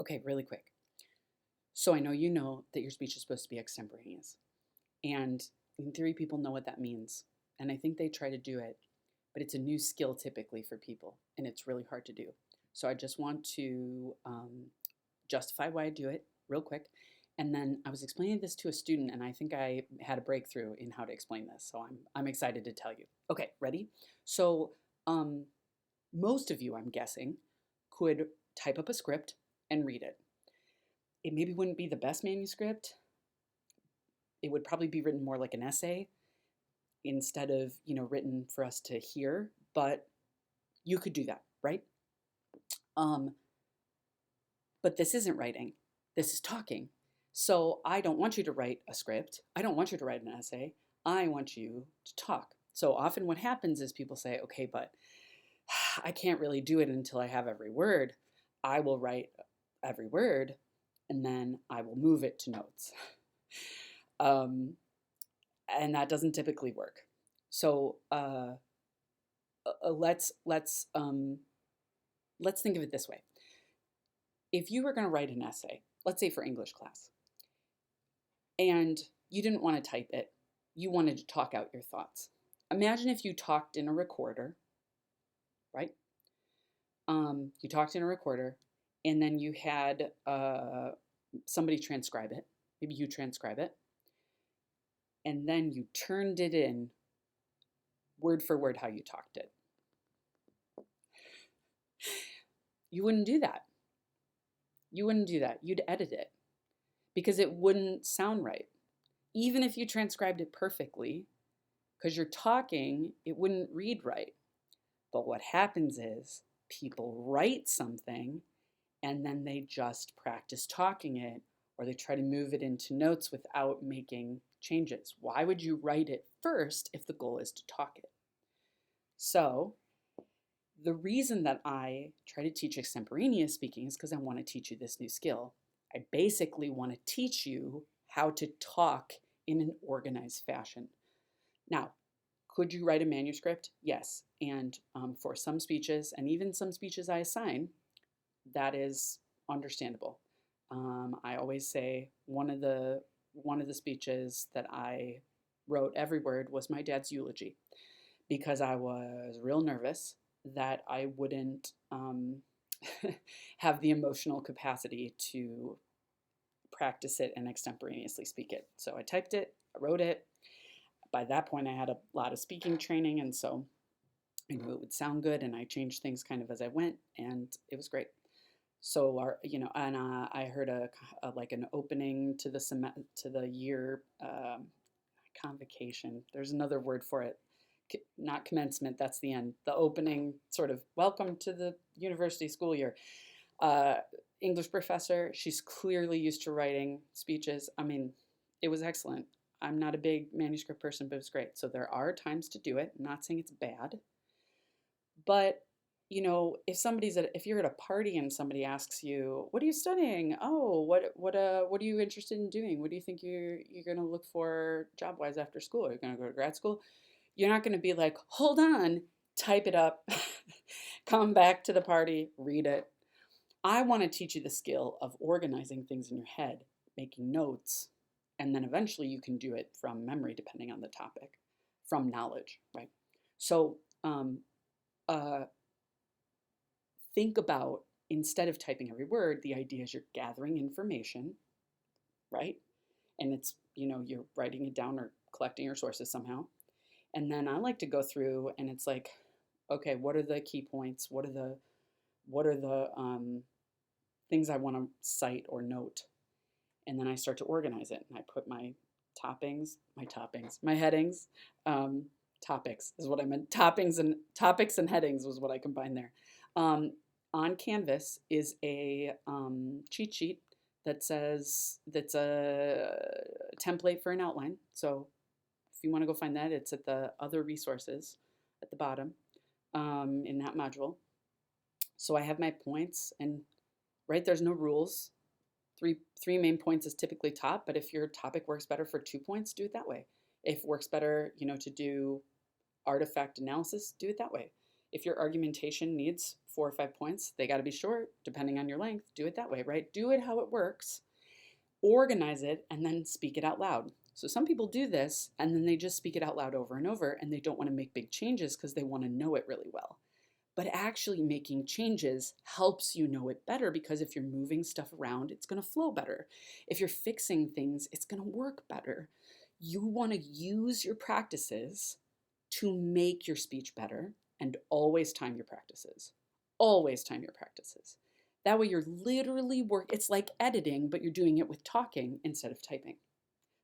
Okay, really quick. So I know you know that your speech is supposed to be extemporaneous. And in theory, people know what that means. And I think they try to do it, but it's a new skill typically for people, and it's really hard to do. So I just want to justify why I do it real quick. And then I was explaining this to a student, and I think I had a breakthrough in how to explain this. So I'm excited to tell you. Okay, ready? So um, most of you, I'm guessing, could type up a script and read it. It maybe wouldn't be the best manuscript. It would probably be written more like an essay instead of, written for us to hear, but you could do that, right? Um, but this isn't writing. This is talking. So I don't want you to write a script. I don't want you to write an essay. I want you to talk. So often what happens is people say, okay, but I can't really do it until I have every word. I will write every word and then I will move it to notes. And that doesn't typically work. So let's think of it this way. If you were going to write an essay, let's say for English class, and you didn't want to type it, you wanted to talk out your thoughts. Imagine if you talked in a recorder, right? You talked in a recorder, and then you had somebody transcribe it. Maybe you transcribe it, and then you turned it in word for word how you talked it. You wouldn't do that. You wouldn't do that. You'd edit it because it wouldn't sound right. Even if you transcribed it perfectly, because you're talking, it wouldn't read right. But what happens is people write something and then they just practice talking it, or they try to move it into notes without making changes. Why would you write it first if the goal is to talk it? So the reason that I try to teach extemporaneous speaking is because I want to teach you this new skill. I basically want to teach you how to talk in an organized fashion. Now, could you write a manuscript? Yes. And for some speeches, and even some speeches I assign, that is understandable. I always say one of the speeches that I wrote every word was my dad's eulogy because I was real nervous that I wouldn't have the emotional capacity to practice it and extemporaneously speak it. So I typed it, I wrote it. By that point, I had a lot of speaking training, and so I knew it would sound good, and I changed things kind of as I went, and it was great. So I heard like an opening to the year convocation. There's another word for it, not commencement. That's the end. The opening, sort of welcome to the university school year. Uh, English professor. She's clearly used to writing speeches. I mean, it was excellent. I'm not a big manuscript person, but it's great. So there are times to do it. I'm not saying it's bad, but if you're at a party and somebody asks you, "What are you studying?" "Oh, what are you interested in doing? What do you think you're going to look for job-wise after school? Are you going to go to grad school?" You're not going to be like, "Hold on, type it up, come back to the party, read it." I want to teach you the skill of organizing things in your head, making notes, and then eventually you can do it from memory, depending on the topic, from knowledge, right? So uh, think about, instead of typing every word, the idea is you're gathering information, right? And you're writing it down or collecting your sources somehow. And then I like to go through and it's like, okay, what are the key points? What are the things I want to cite or note? And then I start to organize it. And I put my headings, topics is what I meant. Topics and headings was what I combined there. On Canvas is a cheat sheet that's a template for an outline. So if you want to go find that, it's at the other resources at the bottom in that module. So I have my points, and right, there's no rules. Three main points is typically top, but if your topic works better for 2 points, do it that way. If it works better, to do artifact analysis, do it that way. If your argumentation needs 4 or 5 points. They got to be short, depending on your length. Do it that way, right? Do it how it works, organize it, and then speak it out loud. So some people do this and then they just speak it out loud over and over and they don't want to make big changes because they want to know it really well. But actually making changes helps you know it better, because if you're moving stuff around, it's going to flow better. If you're fixing things, it's going to work better. You want to use your practices to make your speech better, and always time your practices. Always time your practices. That way you're literally it's like editing, but you're doing it with talking instead of typing.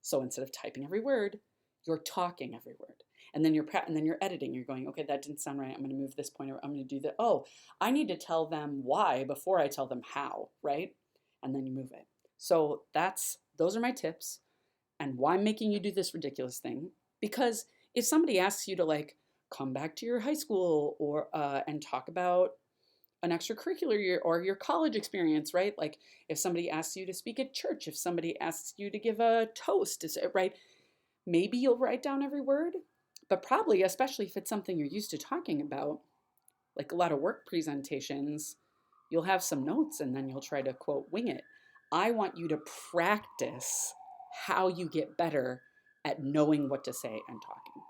So instead of typing every word, you're talking every word. And then you're editing. You're going, okay, that didn't sound right. I'm going to move this point, or I'm going to do that. Oh, I need to tell them why before I tell them how, right? And then you move it. So those are my tips. And why I'm making you do this ridiculous thing? Because if somebody asks you to like come back to your high school or and talk about an extracurricular year or your college experience, right? Like if somebody asks you to speak at church, if somebody asks you to give a toast, right? Maybe you'll write down every word, but probably, especially if it's something you're used to talking about, like a lot of work presentations, you'll have some notes and then you'll try to quote wing it. I want you to practice how you get better at knowing what to say and talking.